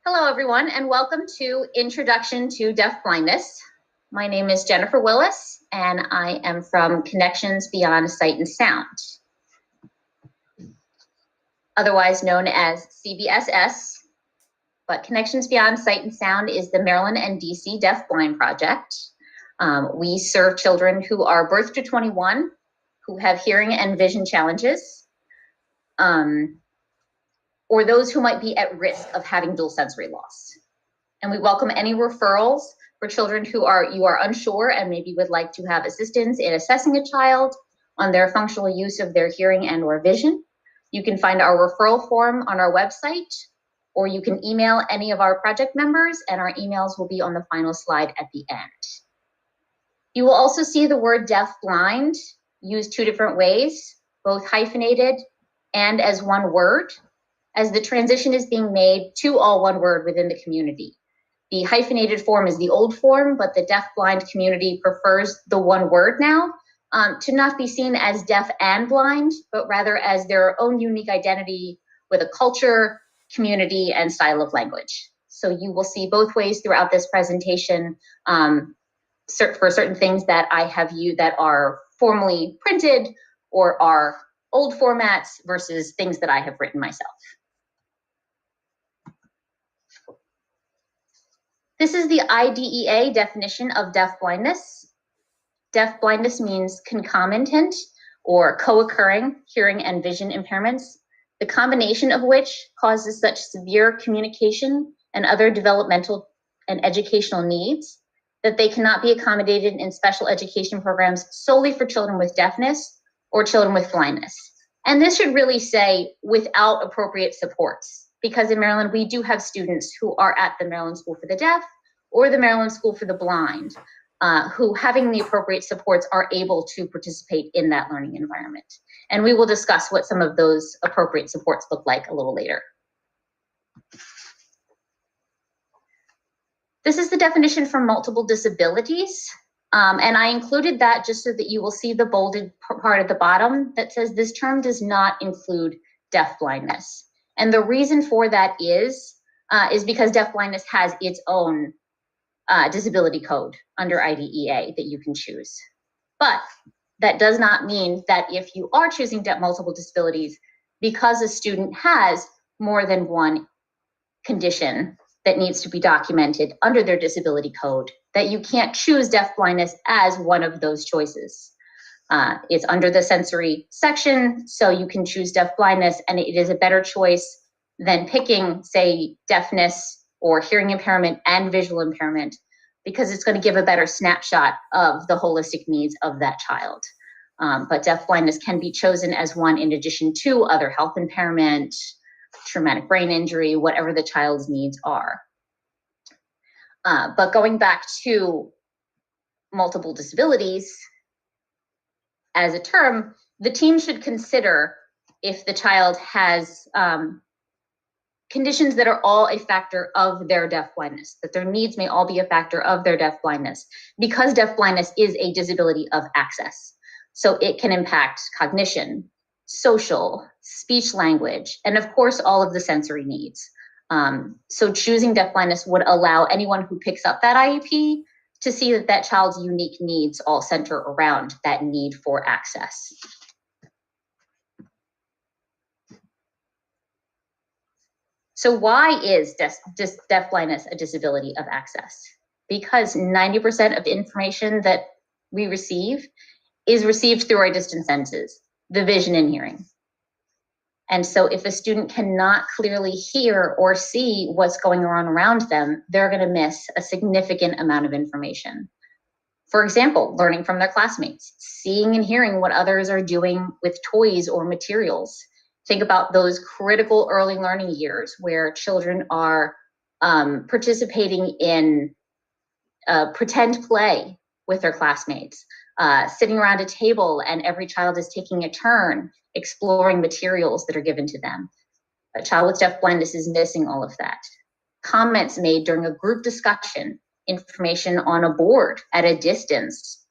Hello, everyone, and welcome to Introduction to Deafblindness. My name is Jennifer Willis, and I am from Connections Beyond Sight and Sound, otherwise known as CBSS. But Connections Beyond Sight and Sound is the Maryland and DC Deafblind Project. We serve children who are birth to 21, who have hearing and vision challenges, or those who might be at risk of having dual sensory loss. And we welcome any referrals for children who you are unsure and maybe would like to have assistance in assessing a child on their functional use of their hearing and or vision. You can find our referral form on our website, or you can email any of our project members, and our emails will be on the final slide at the end. You will also see the word deaf-blind used two different ways, both hyphenated and as one word, as the transition is being made to all one word within the community. The hyphenated form is the old form, but the deaf-blind community prefers the one word now to not be seen as deaf and blind, but rather as their own unique identity with a culture, community, and style of language. So you will see both ways throughout this presentation for certain things that I have used that are formally printed or are old formats versus things that I have written myself. This is the IDEA definition of deafblindness. Deafblindness means concomitant or co-occurring hearing and vision impairments, the combination of which causes such severe communication and other developmental and educational needs that they cannot be accommodated in special education programs solely for children with deafness or children with blindness. And this should really say without appropriate supports, because in Maryland, we do have students who are at the Maryland School for the Deaf or the Maryland School for the Blind, who, having the appropriate supports, are able to participate in that learning environment. And we will discuss what some of those appropriate supports look like a little later. This is the definition for multiple disabilities. And I included that just so that you will see the bolded part at the bottom that says this term does not include deafblindness. And the reason for that is because deafblindness has its own disability code under IDEA that you can choose. But that does not mean that if you are choosing multiple disabilities, because a student has more than one condition that needs to be documented under their disability code, that you can't choose deafblindness as one of those choices. It's under the sensory section, so you can choose deafblindness, and it is a better choice than picking, say, deafness or hearing impairment and visual impairment, because it's going to give a better snapshot of the holistic needs of that child. But deafblindness can be chosen as one in addition to other health impairment, traumatic brain injury, whatever the child's needs are. But going back to multiple disabilities, as a term, the team should consider if the child has conditions that are all a factor of their deafblindness, that their needs may all be a factor of their deafblindness, because deafblindness is a disability of access. So it can impact cognition, social, speech language, and of course, all of the sensory needs. So choosing deafblindness would allow anyone who picks up that IEP to see that that child's unique needs all center around that need for access. So why is deafblindness a disability of access? Because 90% of information that we receive is received through our distant senses, the vision and hearing. And so if a student cannot clearly hear or see what's going on around them, they're going to miss a significant amount of information. For example, learning from their classmates, seeing and hearing what others are doing with toys or materials. Think about those critical early learning years where children are participating in pretend play with their classmates, sitting around a table and every child is taking a turn exploring materials that are given to them. A child with deafblindness is missing all of that. Comments made during a group discussion, information on a board at a distance,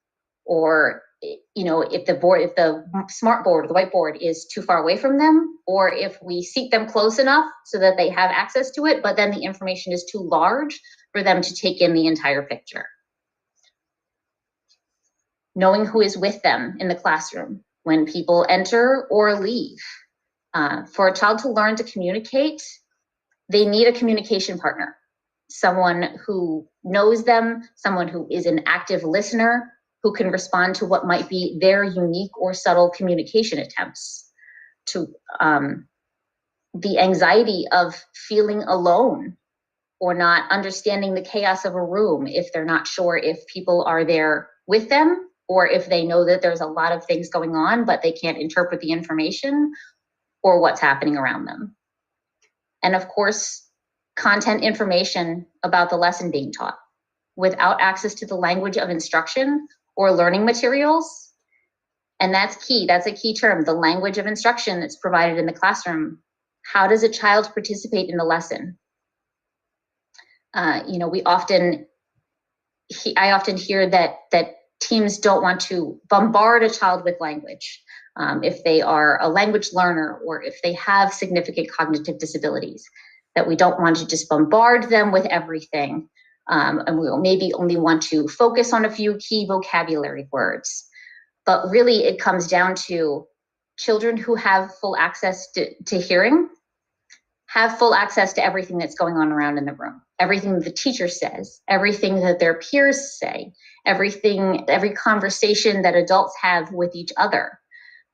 or if the smart board, the whiteboard is too far away from them, or if we seat them close enough so that they have access to it, but then the information is too large for them to take in the entire picture. Knowing who is with them in the classroom when people enter or leave. For a child to learn to communicate, they need a communication partner, someone who knows them, someone who is an active listener, who can respond to what might be their unique or subtle communication attempts, to the anxiety of feeling alone or not understanding the chaos of a room if they're not sure if people are there with them, or if they know that there's a lot of things going on, but they can't interpret the information or what's happening around them. And of course, content information about the lesson being taught. Without access to the language of instruction or learning materials, and that's key, that's a key term, the language of instruction that's provided in the classroom. How does a child participate in the lesson? I often hear that teams don't want to bombard a child with language if they are a language learner or if they have significant cognitive disabilities, that we don't want to just bombard them with everything. And we'll maybe only want to focus on a few key vocabulary words. But really, it comes down to children who have full access to hearing, have full access to everything that's going on around in the room, everything that the teacher says, everything that their peers say, every conversation that adults have with each other.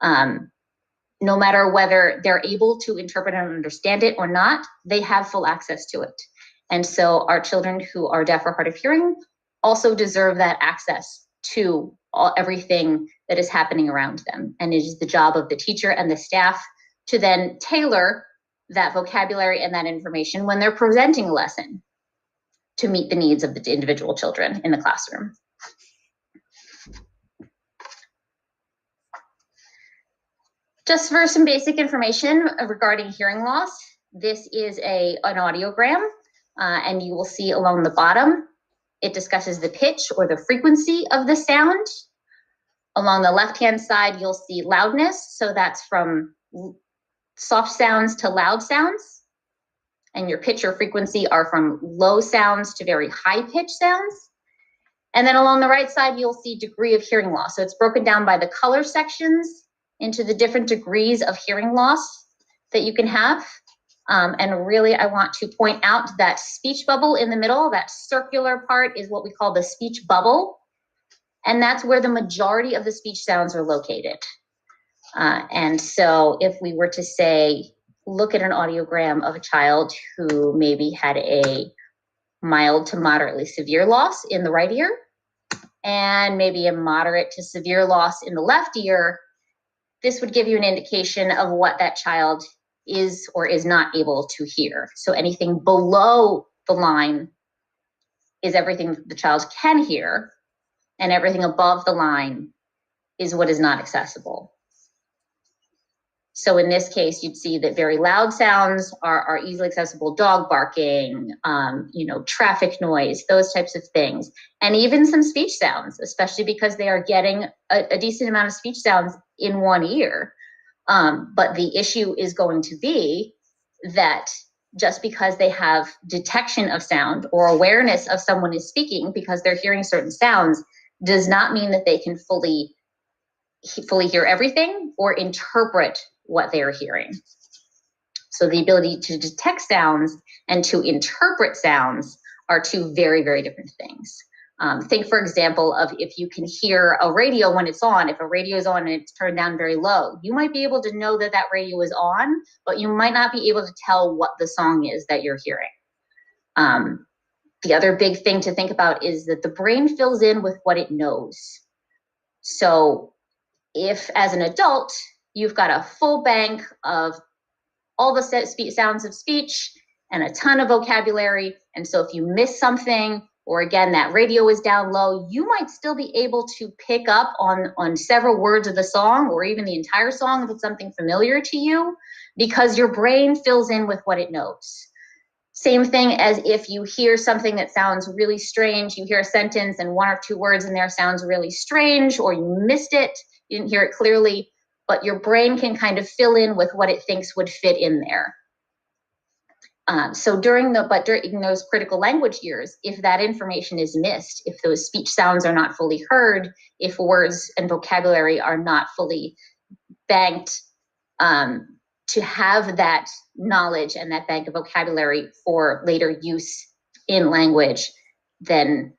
No matter whether they're able to interpret and understand it or not, they have full access to it. And so our children who are deaf or hard of hearing also deserve that access to everything that is happening around them. And it is the job of the teacher and the staff to then tailor that vocabulary and that information when they're presenting a lesson to meet the needs of the individual children in the classroom. Just for some basic information regarding hearing loss, this is an audiogram, and you will see along the bottom, it discusses the pitch or the frequency of the sound. Along the left-hand side, you'll see loudness, so that's from soft sounds to loud sounds. And your pitch or frequency are from low sounds to very high-pitched sounds. And then along the right side, you'll see degree of hearing loss. So it's broken down by the color sections into the different degrees of hearing loss that you can have. And really, I want to point out that speech bubble in the middle, that circular part is what we call the speech bubble. And that's where the majority of the speech sounds are located. And so if we were to say, look at an audiogram of a child who maybe had a mild to moderately severe loss in the right ear, and maybe a moderate to severe loss in the left ear, this would give you an indication of what that child is or is not able to hear. So anything below the line is everything the child can hear, and everything above the line is what is not accessible. So in this case, you'd see that very loud sounds are easily accessible, dog barking, traffic noise, those types of things, and even some speech sounds, especially because they are getting a decent amount of speech sounds in one ear. But the issue is going to be that just because they have detection of sound or awareness of someone is speaking because they're hearing certain sounds does not mean that they can fully hear everything or interpret what they are hearing. So the ability to detect sounds and to interpret sounds are two very, very different things. Think, for example, of if you can hear a radio when it's on. If a radio is on and it's turned down very low, you might be able to know that that radio is on, but you might not be able to tell what the song is that you're hearing. The other big thing to think about is that the brain fills in with what it knows. So if, as an adult, you've got a full bank of all the sounds of speech and a ton of vocabulary, and so if you miss something, or again, that radio is down low, you might still be able to pick up on several words of the song or even the entire song if it's something familiar to you, because your brain fills in with what it knows. Same thing as if you hear something that sounds really strange, you hear a sentence and one or two words in there sounds really strange, or you missed it, you didn't hear it clearly, but your brain can kind of fill in with what it thinks would fit in there. So during those critical language years, if that information is missed, if those speech sounds are not fully heard, if words and vocabulary are not fully banked, to have that knowledge and that bank of vocabulary for later use in language, then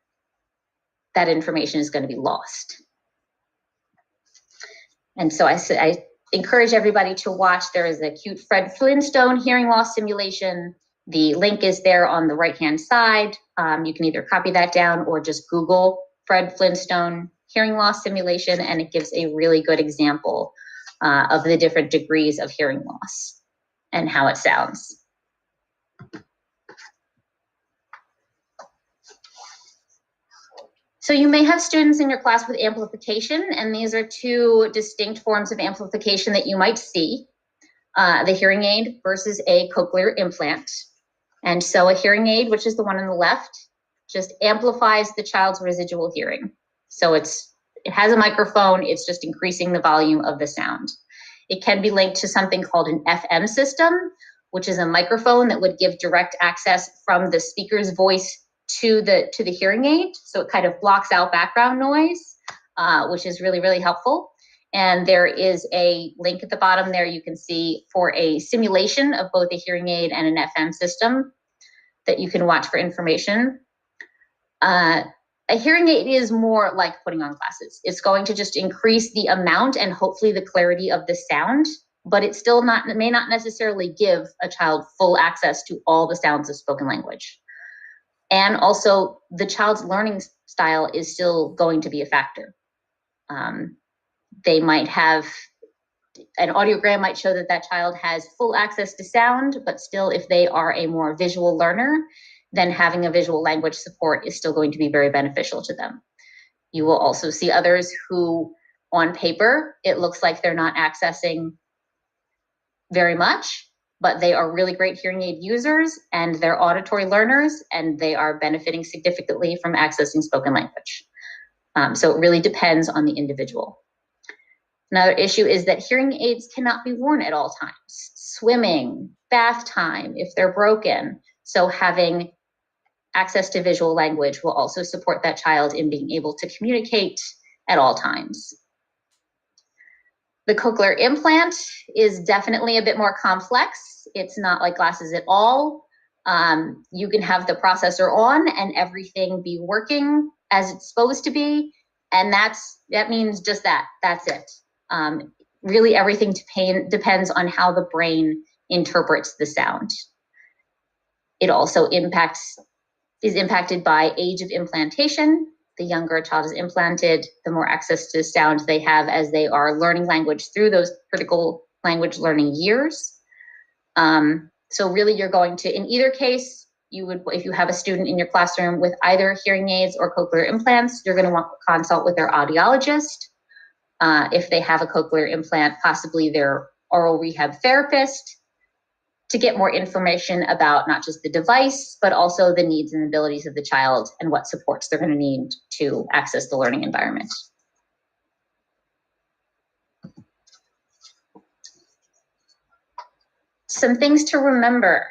that information is going to be lost. And so I encourage everybody to watch. There is a cute Fred Flintstone hearing loss simulation. The link is there on the right-hand side. You can either copy that down or just Google Fred Flintstone hearing loss simulation, and it gives a really good example of the different degrees of hearing loss and how it sounds. So you may have students in your class with amplification, and these are two distinct forms of amplification that you might see, the hearing aid versus a cochlear implant. And so a hearing aid, which is the one on the left, just amplifies the child's residual hearing. So it has a microphone, it's just increasing the volume of the sound. It can be linked to something called an FM system, which is a microphone that would give direct access from the speaker's voice to the hearing aid. So it kind of blocks out background noise, which is really, really helpful. And there is a link at the bottom there you can see for a simulation of both a hearing aid and an FM system that you can watch for information. A hearing aid is more like putting on glasses. It's going to just increase the amount and hopefully the clarity of the sound, but it still may not necessarily give a child full access to all the sounds of spoken language. And also the child's learning style is still going to be a factor. They might have, an audiogram might show that that child has full access to sound, but still if they are a more visual learner, then having a visual language support is still going to be very beneficial to them. You will also see others who, on paper, it looks like they're not accessing very much, but they are really great hearing aid users and they're auditory learners and they are benefiting significantly from accessing spoken language. So it really depends on the individual. Another issue is that hearing aids cannot be worn at all times. Swimming, bath time, if they're broken. So having access to visual language will also support that child in being able to communicate at all times. The cochlear implant is definitely a bit more complex. It's not like glasses at all. You can have the processor on and everything be working as it's supposed to be. And that means just that, that's it. Really everything depends on how the brain interprets the sound. It also is impacted by age of implantation. The younger a child is implanted, the more access to sound they have as they are learning language through those critical language learning years. So really you're going to, in either case, if you have a student in your classroom with either hearing aids or cochlear implants, you're going to want to consult with their audiologist. If they have a cochlear implant, possibly their oral rehab therapist, to get more information about not just the device, but also the needs and abilities of the child and what supports they're going to need to access the learning environment. Some things to remember.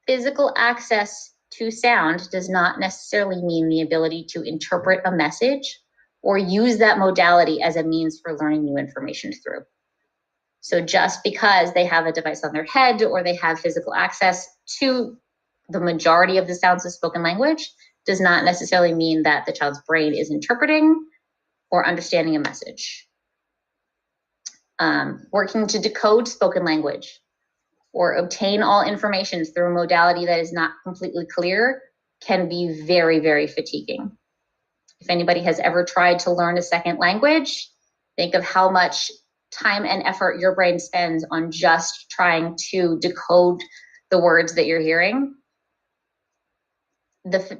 Physical access to sound does not necessarily mean the ability to interpret a message or use that modality as a means for learning new information through. So just because they have a device on their head or they have physical access to the majority of the sounds of spoken language does not necessarily mean that the child's brain is interpreting or understanding a message. Working to decode spoken language or obtain all information through a modality that is not completely clear can be very, very fatiguing. If anybody has ever tried to learn a second language, think of how much time and effort your brain spends on just trying to decode the words that you're hearing.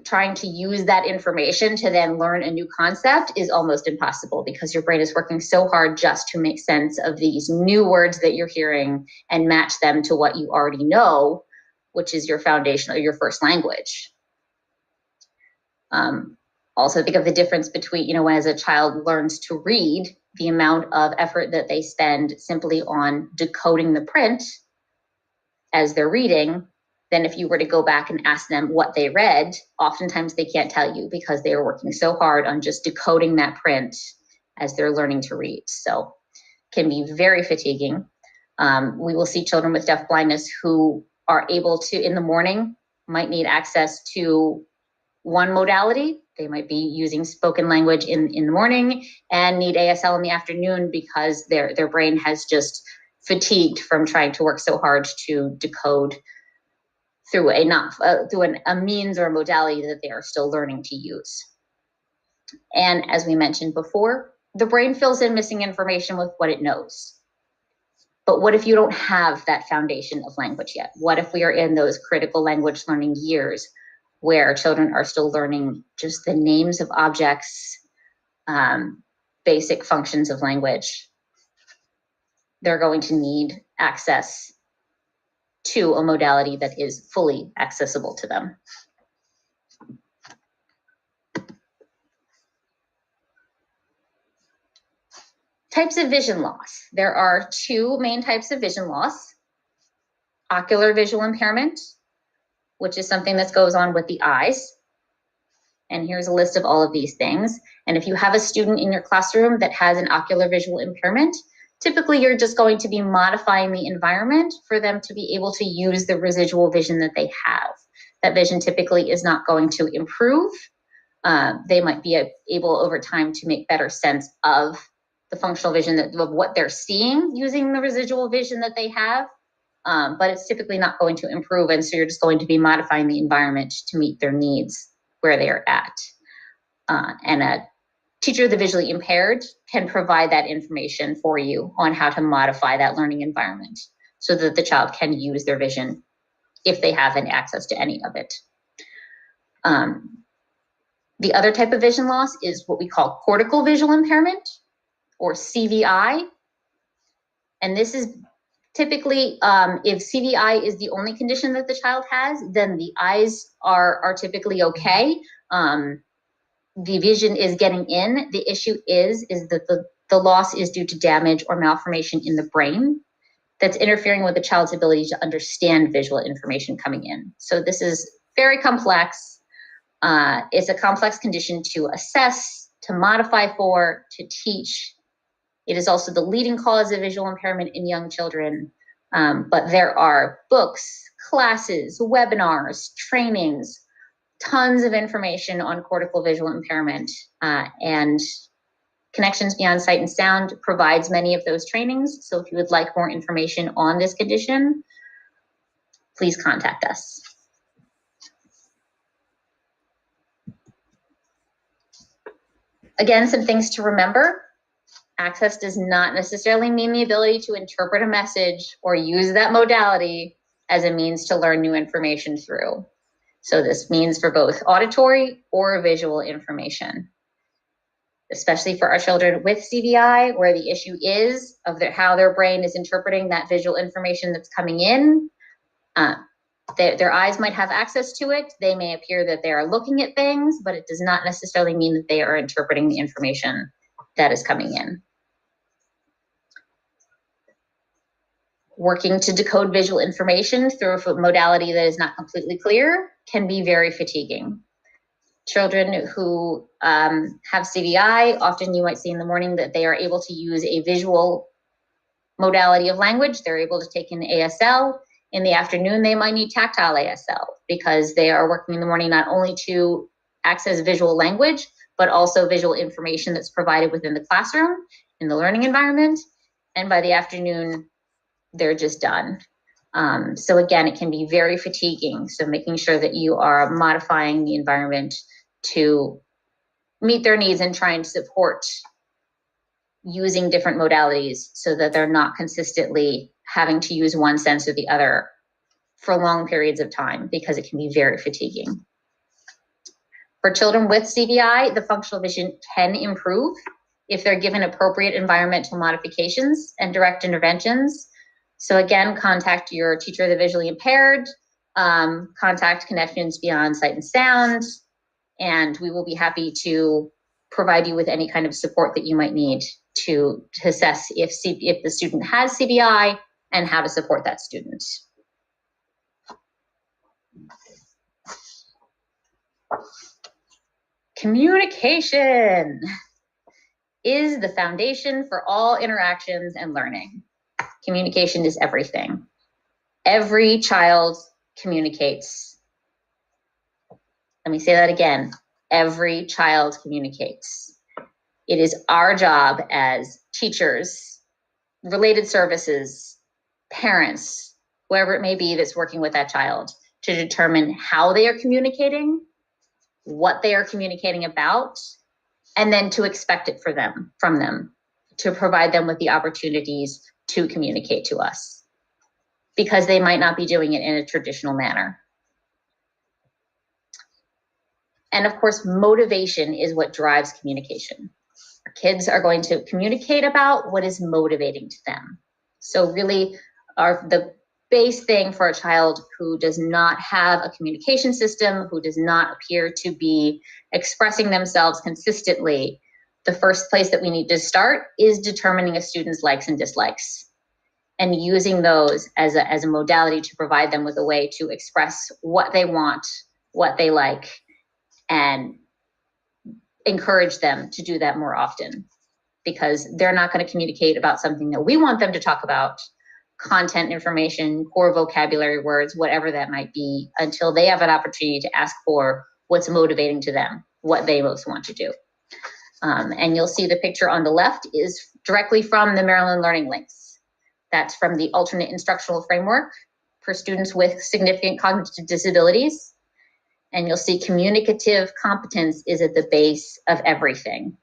Trying to use that information to then learn a new concept is almost impossible because your brain is working so hard just to make sense of these new words that you're hearing and match them to what you already know, which is your foundation or your first language. Also think of the difference between, as a child learns to read the amount of effort that they spend simply on decoding the print as they're reading, then if you were to go back and ask them what they read, oftentimes they can't tell you because they are working so hard on just decoding that print as they're learning to read. So it can be very fatiguing. We will see children with deafblindness who are able to, in the morning, might need access to one modality. They might be using spoken language in the morning and need ASL in the afternoon because their brain has just fatigued from trying to work so hard to decode through a means or a modality that they are still learning to use. And as we mentioned before, the brain fills in missing information with what it knows. But what if you don't have that foundation of language yet? What if we are in those critical language learning years where children are still learning just the names of objects, basic functions of language? They're going to need access to a modality that is fully accessible to them. Types of vision loss. There are two main types of vision loss. Ocular visual impairment, which is something that goes on with the eyes. And here's a list of all of these things. And if you have a student in your classroom that has an ocular visual impairment, typically you're just going to be modifying the environment for them to be able to use the residual vision that they have. That vision typically is not going to improve. They might be able over time to make better sense of the functional vision of what they're seeing using the residual vision that they have, but it's typically not going to improve. And so you're just going to be modifying the environment to meet their needs where they are at. And a teacher of the visually impaired can provide that information for you on how to modify that learning environment so that the child can use their vision if they have any access to any of it. The other type of vision loss is what we call cortical visual impairment, or CVI. And this is typically, if CVI is the only condition that the child has, then the eyes are typically okay. The vision is getting in. The issue is that the loss is due to damage or malformation in the brain that's interfering with the child's ability to understand visual information coming in. So this is very complex. It's a complex condition to assess, to modify for, to teach. It is also the leading cause of visual impairment in young children. But there are books, classes, webinars, trainings, tons of information on cortical visual impairment, and Connections Beyond Sight and Sound provides many of those trainings. So if you would like more information on this condition, please contact us. Again, some things to remember. Access does not necessarily mean the ability to interpret a message or use that modality as a means to learn new information through. So this means for both auditory or visual information, especially for our children with CVI, where the issue is of how their brain is interpreting that visual information that's coming in. Their eyes might have access to it. They may appear that they are looking at things, but it does not necessarily mean that they are interpreting the information that is coming in. Working to decode visual information through a modality that is not completely clear can be very fatiguing. Children who have CVI, often you might see in the morning that they are able to use a visual modality of language. They're able to take in ASL. In the afternoon, they might need tactile ASL because they are working in the morning not only to access visual language, but also visual information that's provided within the classroom, in the learning environment. And by the afternoon, they're just done. So again, it can be very fatiguing. So making sure that you are modifying the environment to meet their needs and trying to support using different modalities so that they're not consistently having to use one sense or the other for long periods of time, because it can be very fatiguing. For children with CVI, the functional vision can improve if they're given appropriate environmental modifications and direct interventions. So again, contact your teacher of the visually impaired, contact Connections Beyond Sight and Sound, and we will be happy to provide you with any kind of support that you might need to assess if the student has CBI and how to support that student. Communication is the foundation for all interactions and learning. Communication is everything. Every child communicates. Let me say that again. Every child communicates. It is our job as teachers, related services, parents, whoever it may be that's working with that child, to determine how they are communicating, what they are communicating about, and then to expect it from them, to provide them with the opportunities to communicate to us, because they might not be doing it in a traditional manner. And of course, motivation is what drives communication. Our kids are going to communicate about what is motivating to them. So really, the base thing for a child who does not have a communication system, who does not appear to be expressing themselves consistently, the first place that we need to start is determining a student's likes and dislikes, and using those as a modality to provide them with a way to express what they want, what they like, and encourage them to do that more often, because they're not going to communicate about something that we want them to talk about, content information, core vocabulary words, whatever that might be, until they have an opportunity to ask for what's motivating to them, what they most want to do. And you'll see the picture on the left is directly from the Maryland Learning Links. That's from the alternate instructional framework for students with significant cognitive disabilities. And you'll see communicative competence is at the base of everything,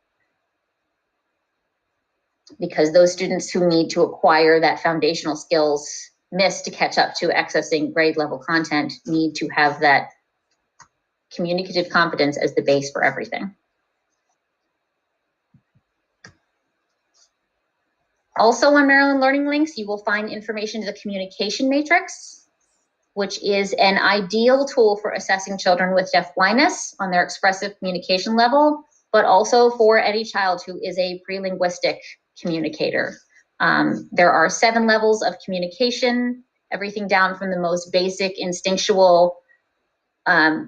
because those students who need to acquire that foundational skills missed to catch up to accessing grade level content need to have that communicative competence as the base for everything. Also on Maryland Learning Links, you will find information to the communication matrix, which is an ideal tool for assessing children with deafblindness on their expressive communication level, but also for any child who is a pre-linguistic communicator. There are 7 levels of communication, everything down from the most basic instinctual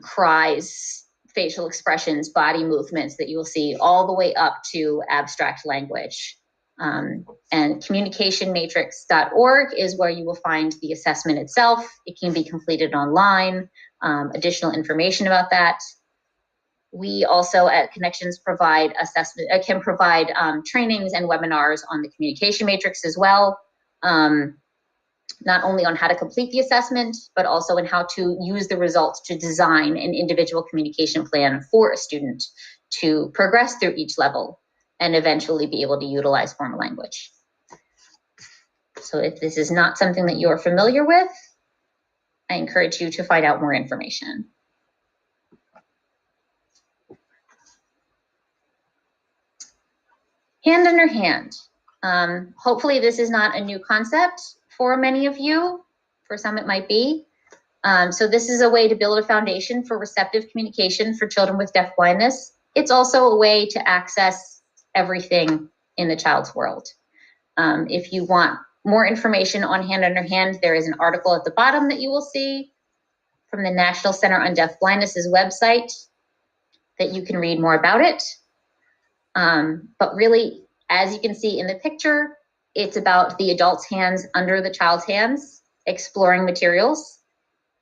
cries, facial expressions, body movements that you will see, all the way up to abstract language. And communicationmatrix.org is where you will find the assessment itself. It can be completed online, additional information about that. We also at Connections provide trainings and webinars on the communication matrix as well, not only on how to complete the assessment, but also in how to use the results to design an individual communication plan for a student to progress through each level and eventually be able to utilize formal language. So if this is not something that you're familiar with, I encourage you to find out more information. Hand under hand. Hopefully this is not a new concept for many of you. For some it might be. So this is a way to build a foundation for receptive communication for children with deafblindness. It's also a way to access everything in the child's world. If you want more information on Hand Under Hand, there is an article at the bottom that you will see from the National Center on Deafblindness's website that you can read more about it. But really, as you can see in the picture, it's about the adult's hands under the child's hands, exploring materials.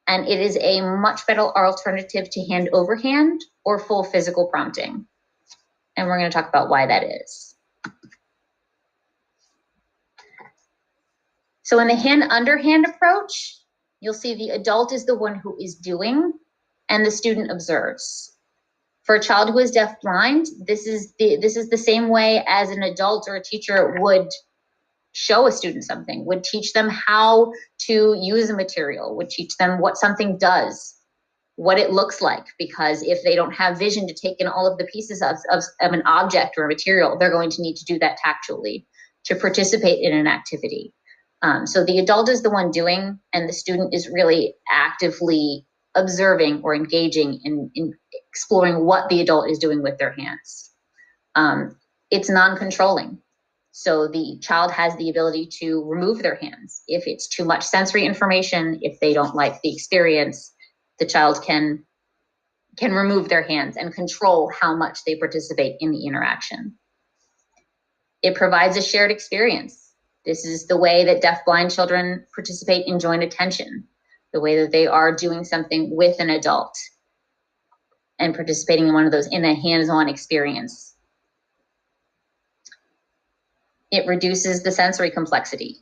And it is a much better alternative to hand over hand or full physical prompting. And we're going to talk about why that is. So in the hand under hand approach, you'll see the adult is the one who is doing and the student observes. For a child who is deafblind, this is the same way as an adult or a teacher would show a student something, would teach them how to use a material, would teach them what something does, what it looks like, because if they don't have vision to take in all of the pieces of an object or a material, they're going to need to do that tactually to participate in an activity. So the adult is the one doing, and the student is really actively observing or engaging in exploring what the adult is doing with their hands. It's non-controlling. So the child has the ability to remove their hands. If it's too much sensory information, if they don't like the experience, the child can remove their hands and control how much they participate in the interaction. It provides a shared experience. This is the way that deafblind children participate in joint attention, the way that they are doing something with an adult and participating in one of those in a hands-on experience. It reduces the sensory complexity.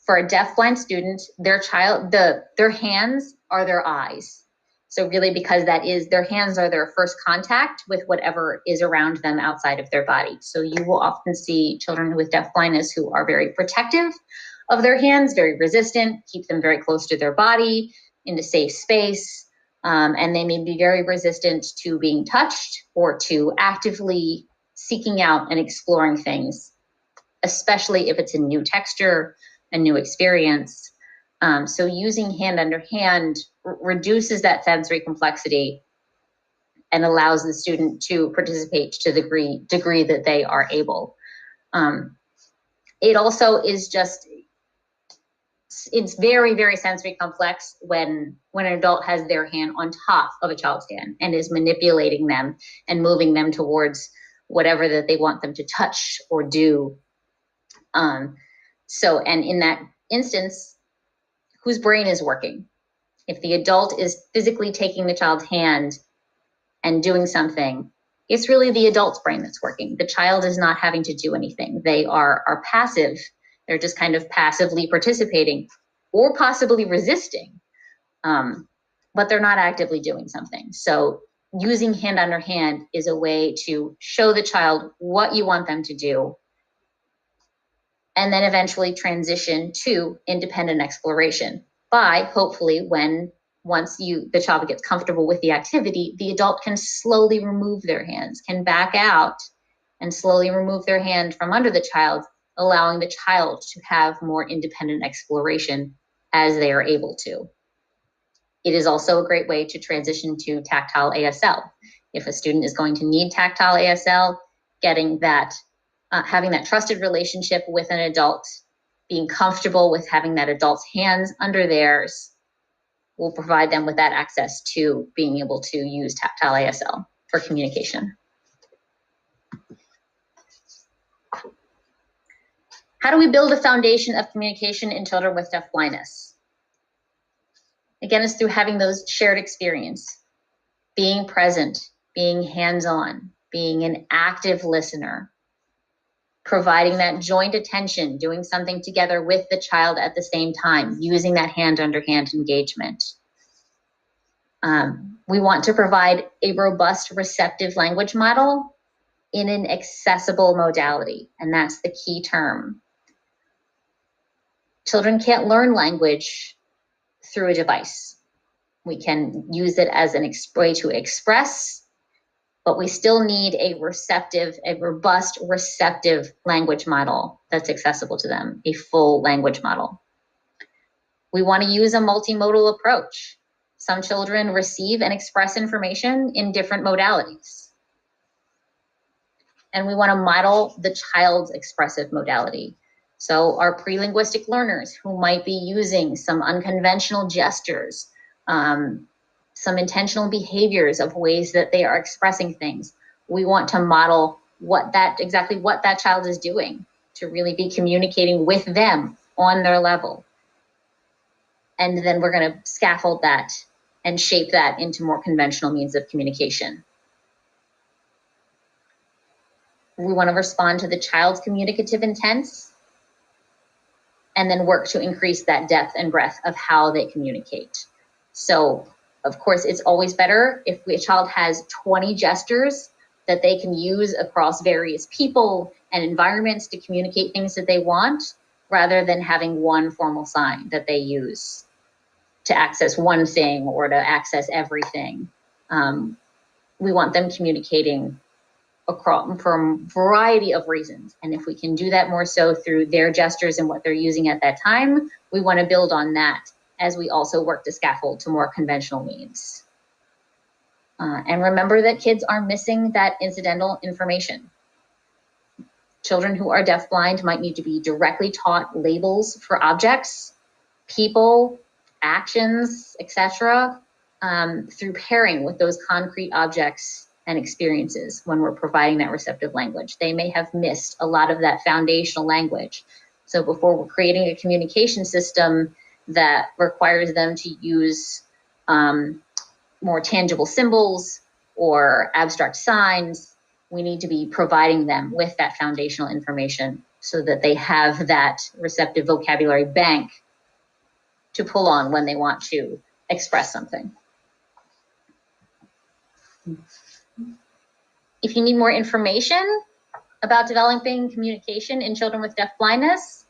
For a deafblind student, their hands are their eyes. So really, because their hands are their first contact with whatever is around them outside of their body. So you will often see children with deafblindness who are very protective of their hands, very resistant, keep them very close to their body in a safe space. And they may be very resistant to being touched or to actively seeking out and exploring things, especially if it's a new texture, a new experience. So using hand under hand reduces that sensory complexity and allows the student to participate to the degree that they are able. It also is it's very, very sensory complex when an adult has their hand on top of a child's hand and is manipulating them and moving them towards whatever that they want them to touch or do. And in that instance, whose brain is working? If the adult is physically taking the child's hand and doing something, it's really the adult's brain that's working. The child is not having to do anything. They are passive. They're just kind of passively participating or possibly resisting, but they're not actively doing something. So using hand under hand is a way to show the child what you want them to do, and then eventually transition to independent exploration by hopefully once the child gets comfortable with the activity, the adult can slowly remove their hands, can back out and slowly remove their hand from under the child, allowing the child to have more independent exploration as they are able to. It is also a great way to transition to tactile ASL. If a student is going to need tactile ASL, having that trusted relationship with an adult, being comfortable with having that adult's hands under theirs, will provide them with that access to being able to use tactile ASL for communication. How do we build a foundation of communication in children with deafblindness? Again, it's through having those shared experience, being present, being hands-on, being an active listener, providing that joint attention, doing something together with the child at the same time, using that hand-under-hand engagement. We want to provide a robust receptive language model in an accessible modality, and that's the key term. Children can't learn language through a device. We can use it as a way to express, but we still need a robust, receptive language model that's accessible to them, a full language model. We want to use a multimodal approach. Some children receive and express information in different modalities. And we want to model the child's expressive modality. So our pre-linguistic learners who might be using some unconventional gestures, some intentional behaviors of ways that they are expressing things. We want to model exactly what that child is doing to really be communicating with them on their level. And then we're going to scaffold that and shape that into more conventional means of communication. We want to respond to the child's communicative intents and then work to increase that depth and breadth of how they communicate. So, of course, it's always better if a child has 20 gestures that they can use across various people and environments to communicate things that they want, rather than having one formal sign that they use to access one thing or to access everything. We want them communicating across for a variety of reasons. And if we can do that more so through their gestures and what they're using at that time, we want to build on that as we also work to scaffold to more conventional means. And remember that kids are missing that incidental information. Children who are deafblind might need to be directly taught labels for objects, people, actions, etc., through pairing with those concrete objects and experiences when we're providing that receptive language. They may have missed a lot of that foundational language. So before we're creating a communication system that requires them to use more tangible symbols or abstract signs, we need to be providing them with that foundational information so that they have that receptive vocabulary bank to pull on when they want to express something. If you need more information about developing communication in children with deafblindness,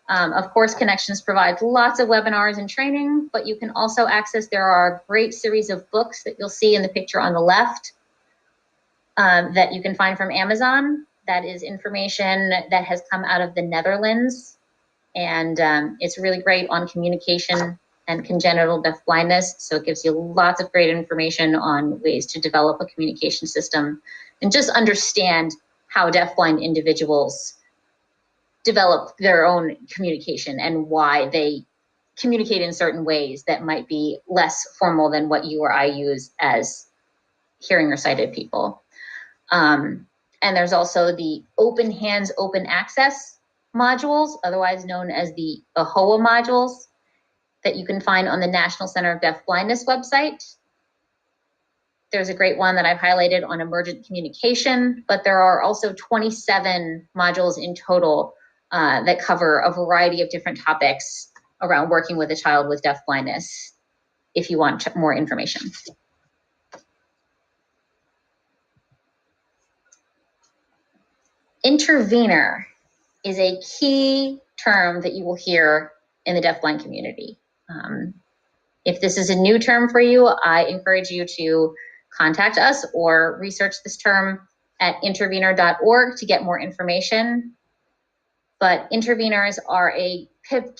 of course, Connections provides lots of webinars and training, but you can also access, there are a great series of books that you'll see in the picture on the left that you can find from Amazon. That is information that has come out of the Netherlands, and it's really great on communication and congenital deafblindness. So it gives you lots of great information on ways to develop a communication system and just understand how deafblind individuals develop their own communication and why they communicate in certain ways that might be less formal than what you or I use as hearing or sighted people. And there's also the Open Hands, Open Access modules, otherwise known as the AHOA modules, that you can find on the National Center of Deafblindness website. There's a great one that I've highlighted on emergent communication, but there are also 27 modules in total that cover a variety of different topics around working with a child with deafblindness, if you want more information. Intervener is a key term that you will hear in the deafblind community. If this is a new term for you, I encourage you to contact us or research this term at intervener.org to get more information. But interveners are a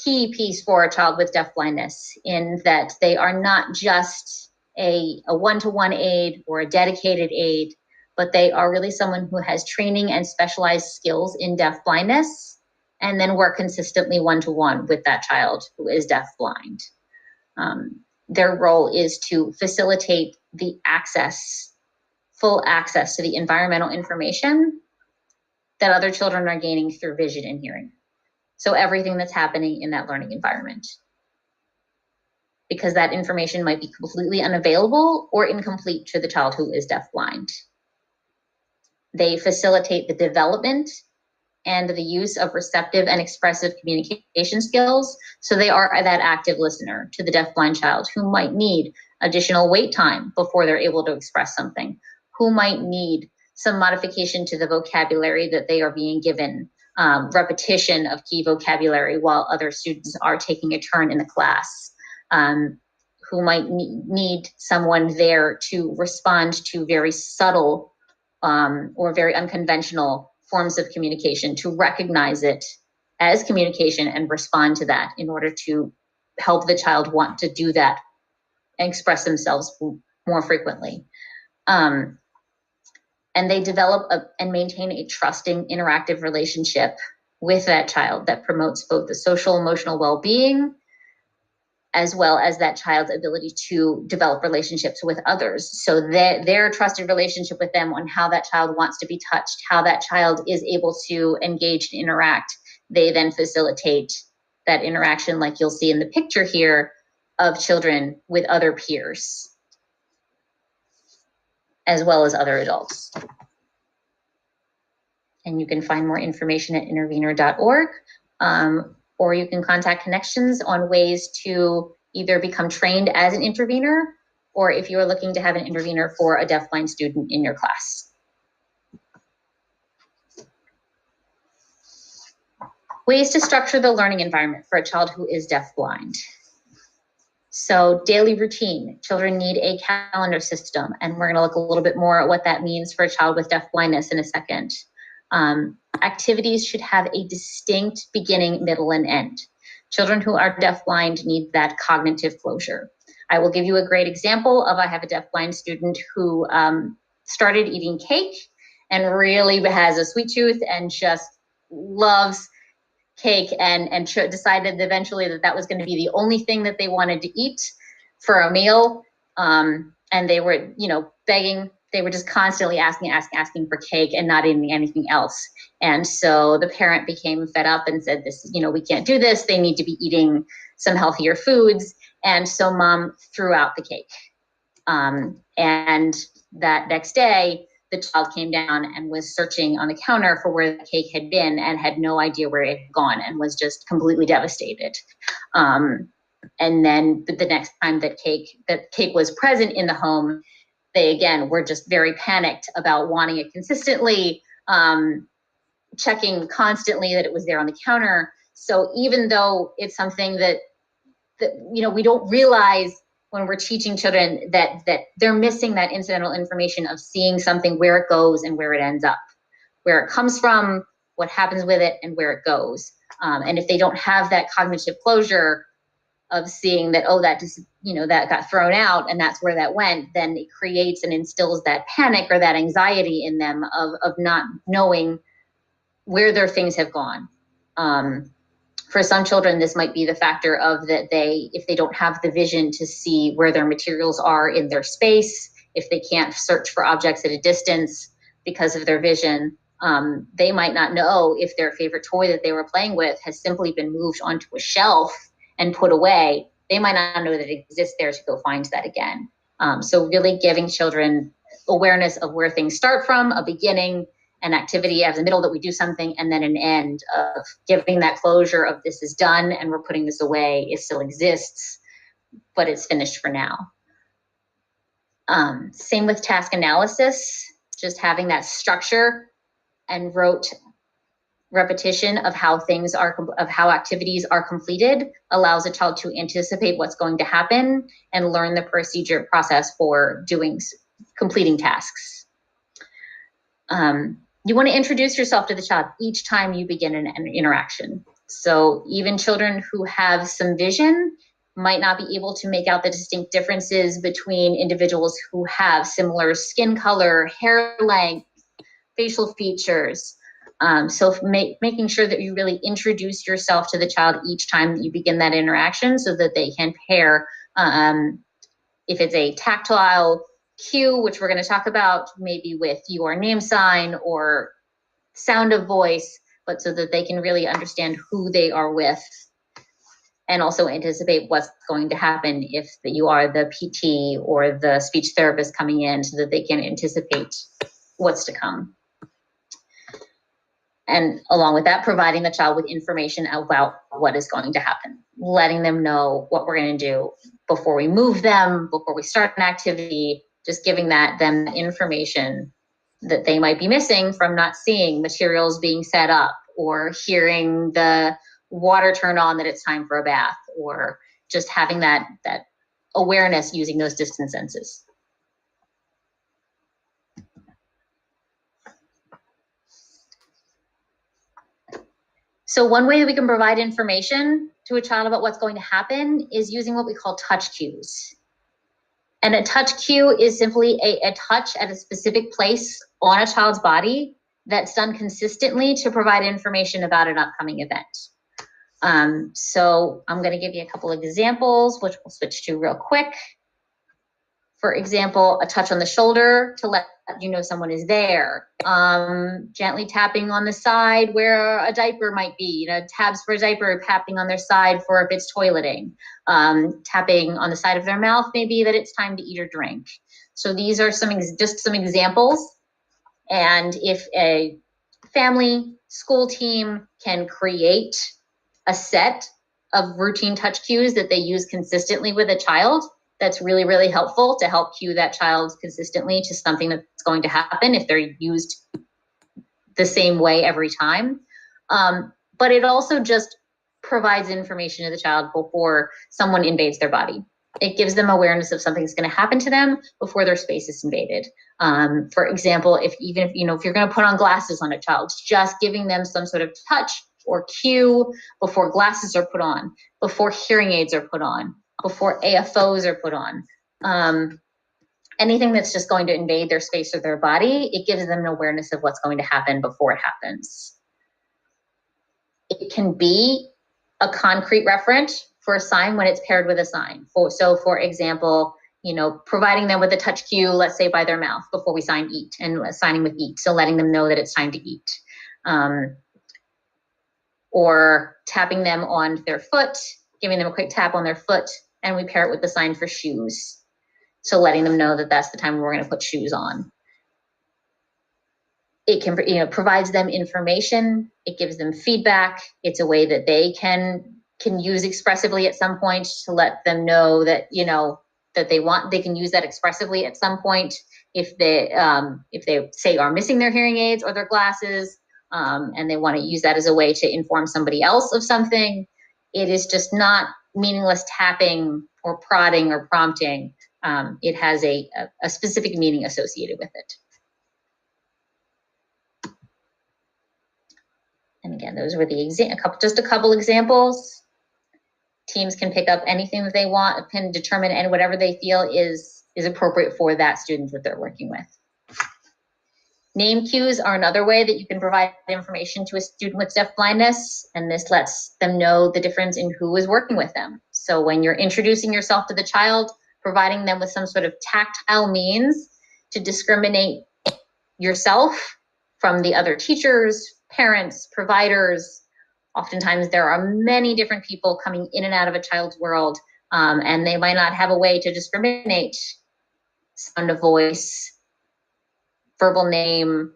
key piece for a child with deafblindness in that they are not just a one-to-one aid or a dedicated aid, but they are really someone who has training and specialized skills in deafblindness and then work consistently one-to-one with that child who is deafblind. Their role is to facilitate the full access to the environmental information that other children are gaining through vision and hearing. So everything that's happening in that learning environment. Because that information might be completely unavailable or incomplete to the child who is deafblind. They facilitate the development and the use of receptive and expressive communication skills. So they are that active listener to the deafblind child who might need additional wait time before they're able to express something, who might need some modification to the vocabulary that they are being given, repetition of key vocabulary while other students are taking a turn in the class, who might need someone there to respond to very subtle or very unconventional forms of communication, to recognize it as communication and respond to that in order to help the child want to do that and express themselves more frequently. And they develop and maintain a trusting, interactive relationship with that child that promotes both the social, emotional well-being, as well as that child's ability to develop relationships with others. So their trusted relationship with them on how that child wants to be touched, how that child is able to engage and interact, they then facilitate that interaction, like you'll see in the picture here, of children with other peers, as well as other adults. And you can find more information at intervener.org, or you can contact Connections on ways to either become trained as an intervener, or if you're looking to have an intervener for a deafblind student in your class. Ways to structure the learning environment for a child who is deafblind. So daily routine, children need a calendar system, and we're gonna look a little bit more at what that means for a child with deafblindness in a second. Activities should have a distinct beginning, middle, and end. Children who are deafblind need that cognitive closure. I will give you a great example of, I have a deafblind student who started eating cake and really has a sweet tooth and just loves cake and decided eventually that that was going to be the only thing that they wanted to eat for a meal. And they were, you know, begging. They were just constantly asking for cake and not eating anything else. And so the parent became fed up and said, this, you know, we can't do this. They need to be eating some healthier foods. And so mom threw out the cake. And that next day, the child came down and was searching on the counter for where the cake had been and had no idea where it had gone and was just completely devastated. And then the next time that cake was present in the home, they again were just very panicked about wanting it consistently, checking constantly that it was there on the counter. So even though it's something that you know, we don't realize when we're teaching children that they're missing that incidental information of seeing something, where it goes and where it ends up, where it comes from, what happens with it, and where it goes. And if they don't have that cognitive closure of seeing that, oh, that just, you know, that got thrown out and that's where that went, then it creates and instills that panic or that anxiety in them of not knowing where their things have gone. For some children, this might be the factor of that if they don't have the vision to see where their materials are in their space, if they can't search for objects at a distance because of their vision, they might not know if their favorite toy that they were playing with has simply been moved onto a shelf and put away. They might not know that it exists there to go find that again. So really giving children awareness of where things start from, a beginning, an activity as a middle that we do something, and then an end of giving that closure of this is done and we're putting this away. It still exists, but it's finished for now. Same with task analysis, just having that structure and rote repetition of how activities are completed allows a child to anticipate what's going to happen and learn the process for completing tasks. You want to introduce yourself to the child each time you begin an interaction. So even children who have some vision might not be able to make out the distinct differences between individuals who have similar skin color, hair length, facial features. So making sure that you really introduce yourself to the child each time that you begin that interaction so that they can pair, if it's a tactile cue, which we're going to talk about, maybe with your name sign or sound of voice, but so that they can really understand who they are with and also anticipate what's going to happen if you are the PT or the speech therapist coming in, so that they can anticipate what's to come. And along with that, providing the child with information about what is going to happen, letting them know what we're going to do before we move them, before we start an activity, just giving them information that they might be missing from not seeing materials being set up or hearing the water turn on that it's time for a bath, or just having that awareness using those distance senses. So one way that we can provide information to a child about what's going to happen is using what we call touch cues. And a touch cue is simply a touch at a specific place on a child's body that's done consistently to provide information about an upcoming event. So I'm going to give you a couple of examples, which we'll switch to real quick. For example, a touch on the shoulder to let you know someone is there. Gently tapping on the side where a diaper might be, you know, tabs for a diaper, tapping on their side for if it's toileting. Tapping on the side of their mouth, maybe that it's time to eat or drink. So these are just some examples. And if a family, school team can create a set of routine touch cues that they use consistently with a child, that's really, really helpful to help cue that child consistently to something that's going to happen if they're used the same way every time. But it also just provides information to the child before someone invades their body. It gives them awareness of something's going to happen to them before their space is invaded. For example, if you're going to put on glasses on a child, just giving them some sort of touch or cue before glasses are put on, before hearing aids are put on, before AFOs are put on. Anything that's just going to invade their space or their body, it gives them an awareness of what's going to happen before it happens. It can be a concrete referent for a sign when it's paired with a sign. So for example, providing them with a touch cue, let's say by their mouth before we sign eat, and signing with eat. So letting them know that it's time to eat. Or tapping them on their foot, giving them a quick tap on their foot, and we pair it with the sign for shoes. So letting them know that that's the time we're going to put shoes on. It can, provides them information. It gives them feedback. It's a way that they can use expressively at some point to let them know that, that they can use that expressively at some point if they say are missing their hearing aids or their glasses, and they want to use that as a way to inform somebody else of something. It is just not meaningless tapping or prodding or prompting. It has a specific meaning associated with it. And again, those were just a couple examples. Teams can pick up anything that they want, can determine and whatever they feel is appropriate for that student that they're working with. Name cues are another way that you can provide information to a student with deafblindness, and this lets them know the difference in who is working with them. So when you're introducing yourself to the child, providing them with some sort of tactile means to discriminate yourself from the other teachers, parents, providers. Oftentimes there are many different people coming in and out of a child's world, and they might not have a way to discriminate sound of voice, verbal name,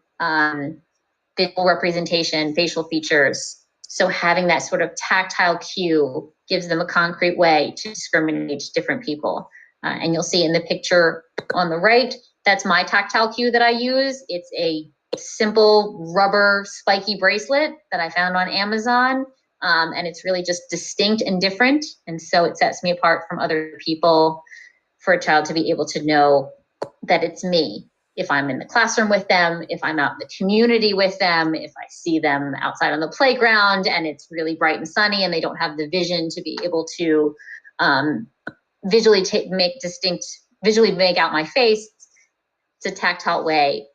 visual representation, facial features. So having that sort of tactile cue gives them a concrete way to discriminate different people. And you'll see in the picture on the right, that's my tactile cue that I use. It's a simple rubber spiky bracelet that I found on Amazon. And it's really just distinct and different. And so it sets me apart from other people for a child to be able to know that it's me. If I'm in the classroom with them, if I'm out in the community with them, if I see them outside on the playground and it's really bright and sunny and they don't have the vision to be able to visually make out my face, it's a tactile way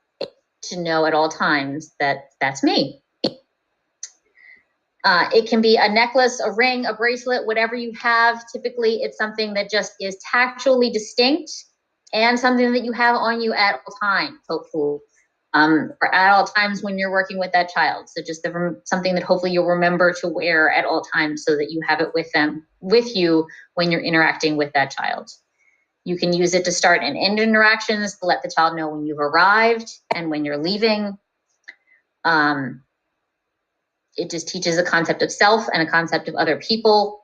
to know at all times that that's me. It can be a necklace, a ring, a bracelet, whatever you have. Typically, it's something that just is tactually distinct and something that you have on you at all times, hopefully, or at all times when you're working with that child. So just something that hopefully you'll remember to wear at all times so that you have it with you when you're interacting with that child. You can use it to start and end interactions to let the child know when you've arrived and when you're leaving. It just teaches a concept of self and a concept of other people.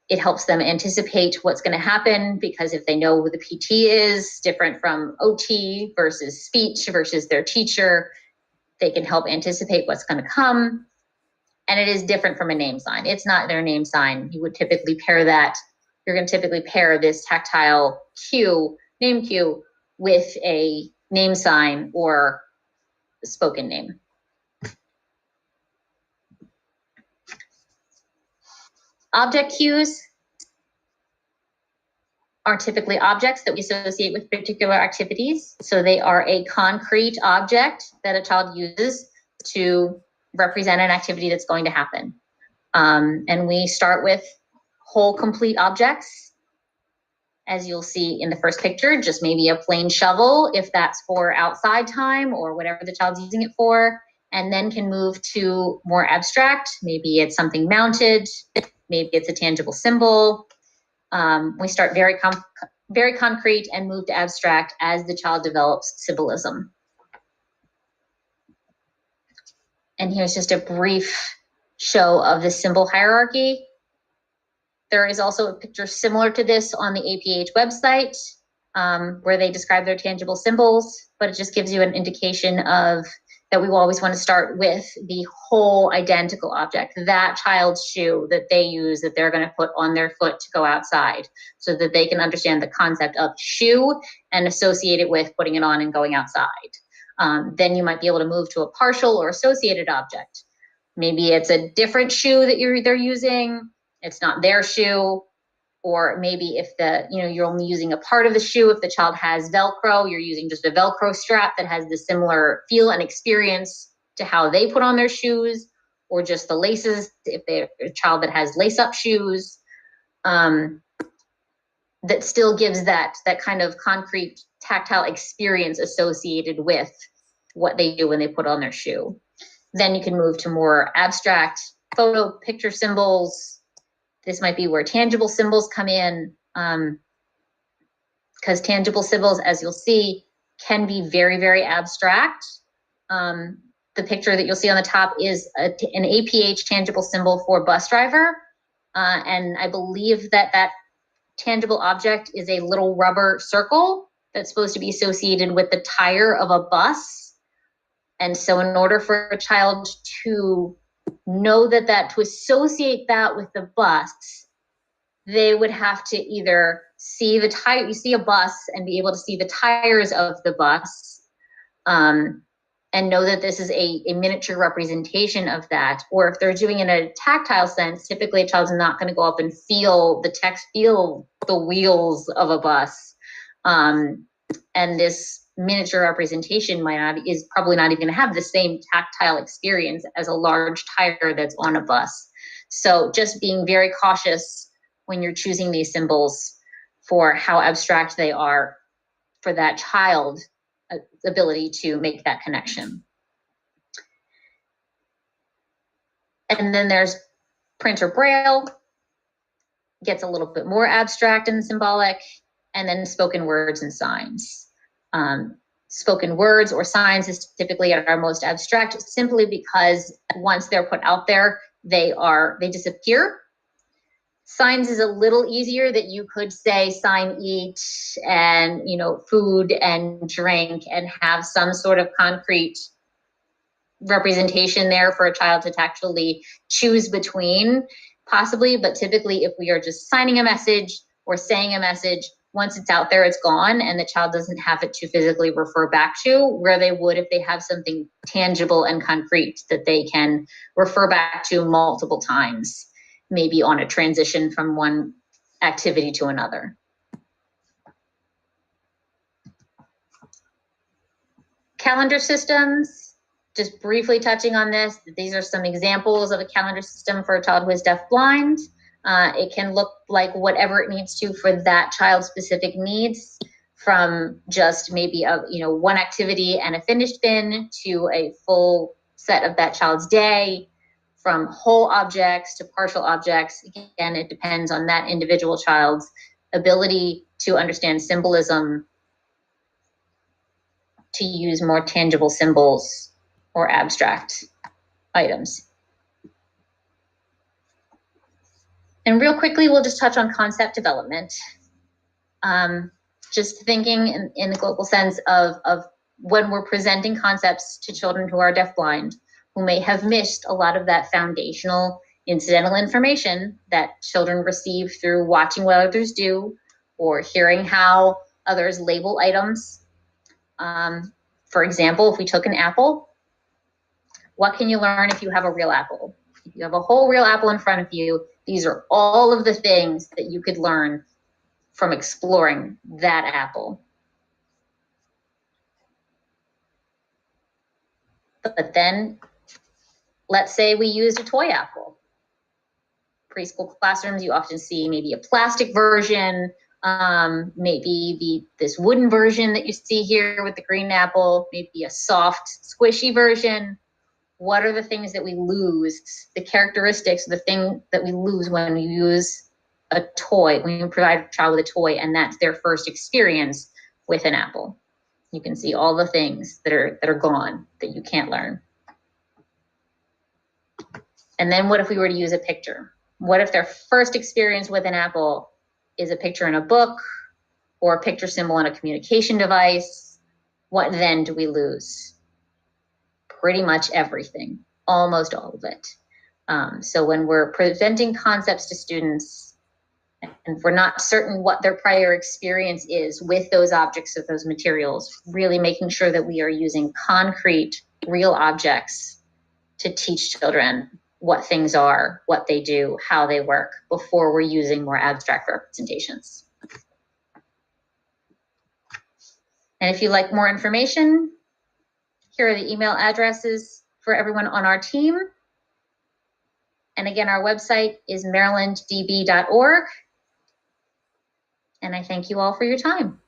It helps them anticipate what's going to happen, because if they know who the PT is, different from OT versus speech versus their teacher, they can help anticipate what's going to come. And it is different from a name sign. It's not their name sign. You would typically pair that. You're going to typically pair this tactile cue, name cue, with a name sign or spoken name. Object cues are typically objects that we associate with particular activities. So they are a concrete object that a child uses to represent an activity that's going to happen. And we start with whole complete objects. As you'll see in the first picture, just maybe a plain shovel if that's for outside time or whatever the child's using it for, and then can move to more abstract. Maybe it's something mounted, maybe it's a tangible symbol. We start very concrete and move to abstract as the child develops symbolism. And here's just a brief show of the symbol hierarchy. There is also a picture similar to this on the APH website where they describe their tangible symbols, but it just gives you an indication of that we will always want to start with the whole identical object, that child's shoe that they use, that they're going to put on their foot to go outside, so that they can understand the concept of shoe and associate it with putting it on and going outside. Then you might be able to move to a partial or associated object. Maybe it's a different shoe that they're using. It's not their shoe. Or maybe if you're only using a part of the shoe, if the child has Velcro, you're using just a Velcro strap that has the similar feel and experience to how they put on their shoes. or just the laces, if they're a child that has lace-up shoes, that still gives that kind of concrete tactile experience associated with what they do when they put on their shoe. Then you can move to more abstract photo picture symbols. This might be where tangible symbols come in, because tangible symbols, as you'll see, can be very, very abstract. The picture that you'll see on the top is an APH tangible symbol for bus driver. And I believe that that tangible object is a little rubber circle that's supposed to be associated with the tire of a bus. And so in order for a child to know that to associate that with the bus, they would have to either see the tire, you see a bus and be able to see the tires of the bus, and know that this is a miniature representation of that. Or if they're doing it in a tactile sense, typically a child's not going to go up and feel the wheels of a bus. And this miniature representation is probably not even going to have the same tactile experience as a large tire that's on a bus. So just being very cautious when you're choosing these symbols for how abstract they are for that child ability to make that connection. And then there's print or braille, gets a little bit more abstract and symbolic, and then spoken words and signs. Spoken words or signs is typically our most abstract, simply because once they're put out there, they disappear. Signs is a little easier, that you could say sign eat and food and drink and have some sort of concrete representation there for a child to actually choose between, possibly. But typically if we are just signing a message or saying a message, once it's out there, it's gone, and the child doesn't have it to physically refer back to, where they would if they have something tangible and concrete that they can refer back to multiple times, maybe on a transition from one activity to another. Calendar systems, just briefly touching on this, these are some examples of a calendar system for a child who is deafblind. It can look like whatever it needs to for that child's specific needs, from just maybe one activity and a finished bin to a full set of that child's day, from whole objects to partial objects. Again, it depends on that individual child's ability to understand symbolism, to use more tangible symbols or abstract items. And real quickly, we'll just touch on concept development. Just thinking in the global sense of when we're presenting concepts to children who are deafblind, who may have missed a lot of that foundational incidental information that children receive through watching what others do or hearing how others label items. For example, if we took an apple, what can you learn if you have a real apple? If you have a whole real apple in front of you, these are all of the things that you could learn from exploring that apple. But then let's say we used a toy apple. Preschool classrooms, you often see maybe a plastic version, maybe this wooden version that you see here with the green apple, maybe a soft, squishy version. What are the things that we lose, the characteristics, the thing that we lose when we use a toy, when you provide a child with a toy and that's their first experience with an apple? You can see all the things that are gone, that you can't learn. And then what if we were to use a picture? What if their first experience with an apple is a picture in a book or a picture symbol on a communication device? What then do we lose? Pretty much everything, almost all of it. So when we're presenting concepts to students, and if we're not certain what their prior experience is with those objects or those materials, really making sure that we are using concrete, real objects to teach children what things are, what they do, how they work, before we're using more abstract representations. And if you'd like more information, here are the email addresses for everyone on our team. And again, our website is marylanddb.org. And I thank you all for your time.